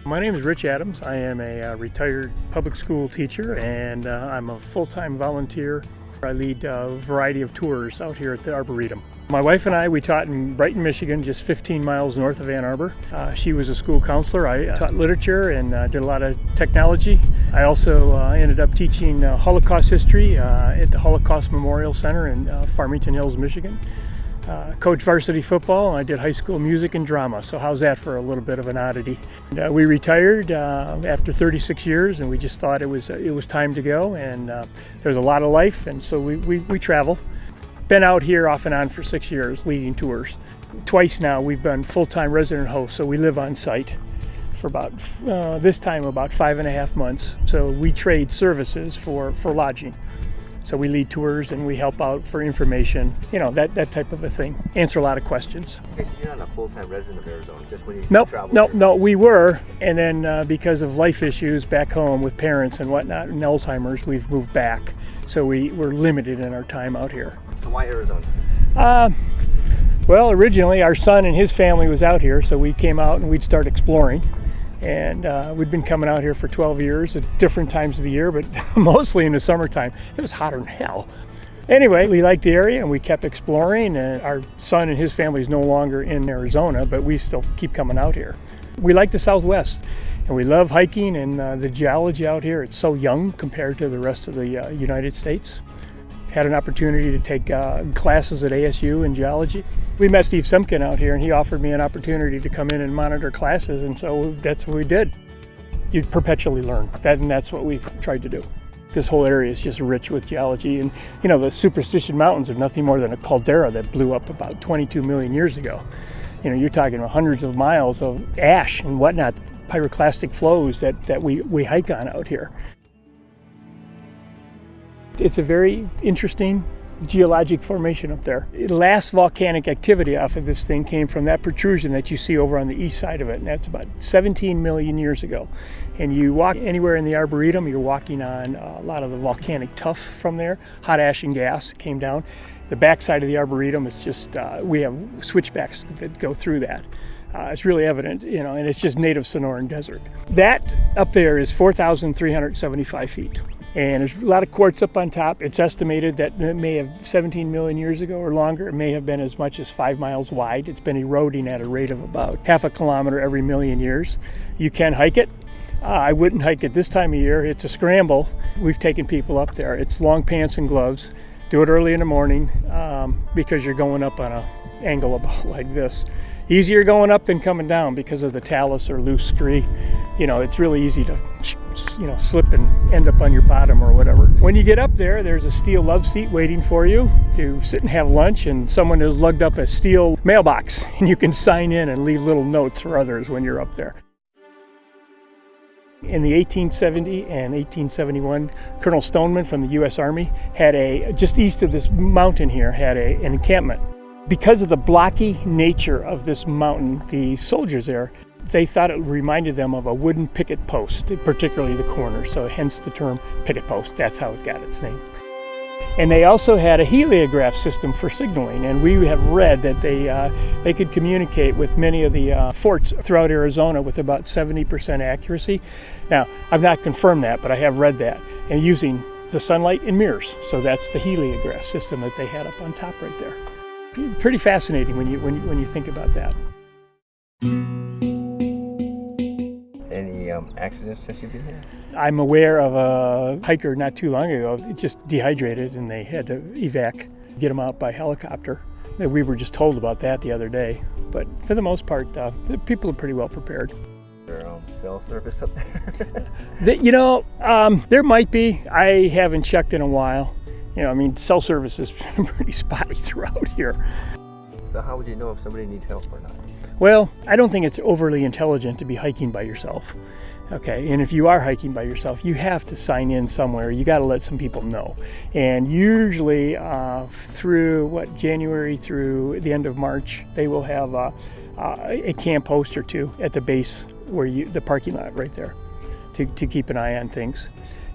My name is Rich Adams. I am a retired public school teacher, and I'm a full-time volunteer. I lead a variety of tours out here at the Arboretum. My wife and I, we taught in Brighton, Michigan, just 15 miles north of Ann Arbor. She was a school counselor. I taught literature and did a lot of technology. I also ended up teaching Holocaust history at the Holocaust Memorial Center in Farmington Hills, Michigan. Coached varsity football, and I did high school music and drama. So how's that for a little bit of an oddity? And, we retired after 36 years, and we just thought it was time to go. And there was a lot of life, and so we travel. Been out here off and on for 6 years, leading tours. Twice now we've been full-time resident hosts, so we live on site for about this time about 5.5 months. So we trade services for lodging. So we lead tours and we help out for information, that type of a thing. Answer a lot of questions. Okay, so you're not a full-time resident of Arizona, just when you travel? No, we were. And then because of life issues back home with parents and whatnot and Alzheimer's, we've moved back. So we're limited in our time out here. So why Arizona? Well, originally our son and his family was out here, so we came out and we'd start exploring. And we'd been coming out here for 12 years at different times of the year, but mostly in the summertime. It was hotter than hell. Anyway, we liked the area and we kept exploring, and our son and his family is no longer in Arizona, but we still keep coming out here. We like the Southwest, and we love hiking and the geology out here. It's so young compared to the rest of the United States. Had an opportunity to take classes at ASU in geology. We met Steve Simpkin out here, and he offered me an opportunity to come in and monitor classes, and so that's what we did. You perpetually learn, and that's what we've tried to do. This whole area is just rich with geology, and the Superstition Mountains are nothing more than a caldera that blew up about 22 million years ago. You're talking about hundreds of miles of ash and whatnot, pyroclastic flows that we hike on out here. It's a very interesting geologic formation up there. The last volcanic activity off of this thing came from that protrusion that you see over on the east side of it, and that's about 17 million years ago. And you walk anywhere in the Arboretum, you're walking on a lot of the volcanic tuff from there. Hot ash and gas came down. The backside of the Arboretum is just, we have switchbacks that go through that. It's really evident, and it's just native Sonoran desert. That up there is 4,375 feet. And there's a lot of quartz up on top. It's estimated that it may have 17 million years ago or longer. It may have been as much as 5 miles wide. It's been eroding at a rate of about half a kilometer every million years. You can hike it. I wouldn't hike it this time of year. It's a scramble. We've taken people up there. It's long pants and gloves. Do it early in the morning because you're going up on an angle about like this. Easier going up than coming down because of the talus or loose scree. It's really easy to slip and end up on your bottom or whatever. When you get up there, there's a steel love seat waiting for you to sit and have lunch, and someone has lugged up a steel mailbox, and you can sign in and leave little notes for others when you're up there. In the 1870 and 1871, Colonel Stoneman from the U.S. Army had just east of this mountain here, had an encampment. Because of the blocky nature of this mountain, the soldiers there, they thought it reminded them of a wooden picket post, particularly the corner, so hence the term picket post. That's how it got its name. And they also had a heliograph system for signaling, and we have read that they could communicate with many of the forts throughout Arizona with about 70% accuracy. Now, I've not confirmed that, but I have read that, and using the sunlight and mirrors. So that's the heliograph system that they had up on top right there. Pretty fascinating when you think about that. Any accidents since you've been here? I'm aware of a hiker not too long ago. It just dehydrated, and they had to evac, get him out by helicopter. We were just told about that the other day. But for the most part, the people are pretty well prepared. Is there cell service up there? There might be. I haven't checked in a while. Cell service is pretty spotty throughout here. So how would you know if somebody needs help or not? Well, I don't think it's overly intelligent to be hiking by yourself. Okay, and if you are hiking by yourself, you have to sign in somewhere. You got to let some people know. And usually through January through the end of March, they will have a camp post or two at the base where the parking lot right there to keep an eye on things.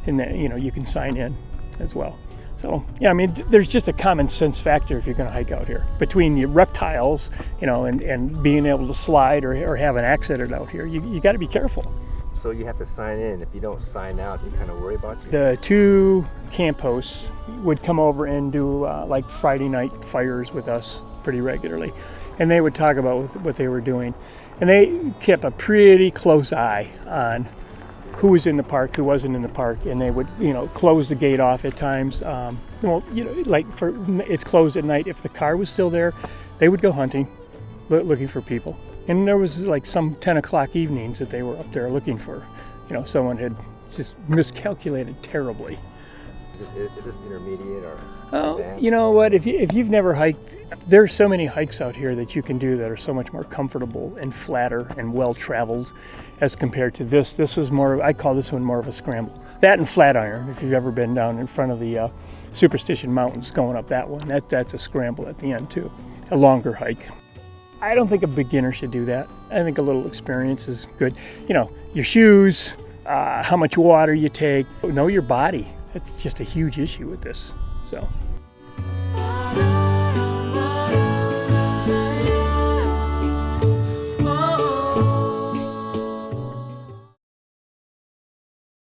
And then, you can sign in as well. So, yeah, I mean, there's just a common sense factor if you're going to hike out here. Between the reptiles, you know, and being able to slide or have an accident out here, you got to be careful. So you have to sign in. If you don't sign out, they kind of worry about you. The two camp hosts would come over and do like Friday night fires with us pretty regularly. And they would talk about what they were doing. And they kept a pretty close eye on who was in the park, who wasn't in the park, and they would, you know, close the gate off at times. Well, you know, like it's closed at night. If the car was still there, they would go hunting, looking for people. And there was like some 10 o'clock evenings that they were up there looking for, you know, someone had just miscalculated terribly. Is this intermediate or Oh, you know what? If you've never hiked, there's so many hikes out here that you can do that are so much more comfortable and flatter and well-traveled as compared to this. This was more, I call this one more of a scramble. That and Flatiron, if you've ever been down in front of the Superstition Mountains going up that one, that's a scramble at the end too. A longer hike. I don't think a beginner should do that. I think a little experience is good. You know, your shoes, how much water you take, know your body. It's just a huge issue with this. So.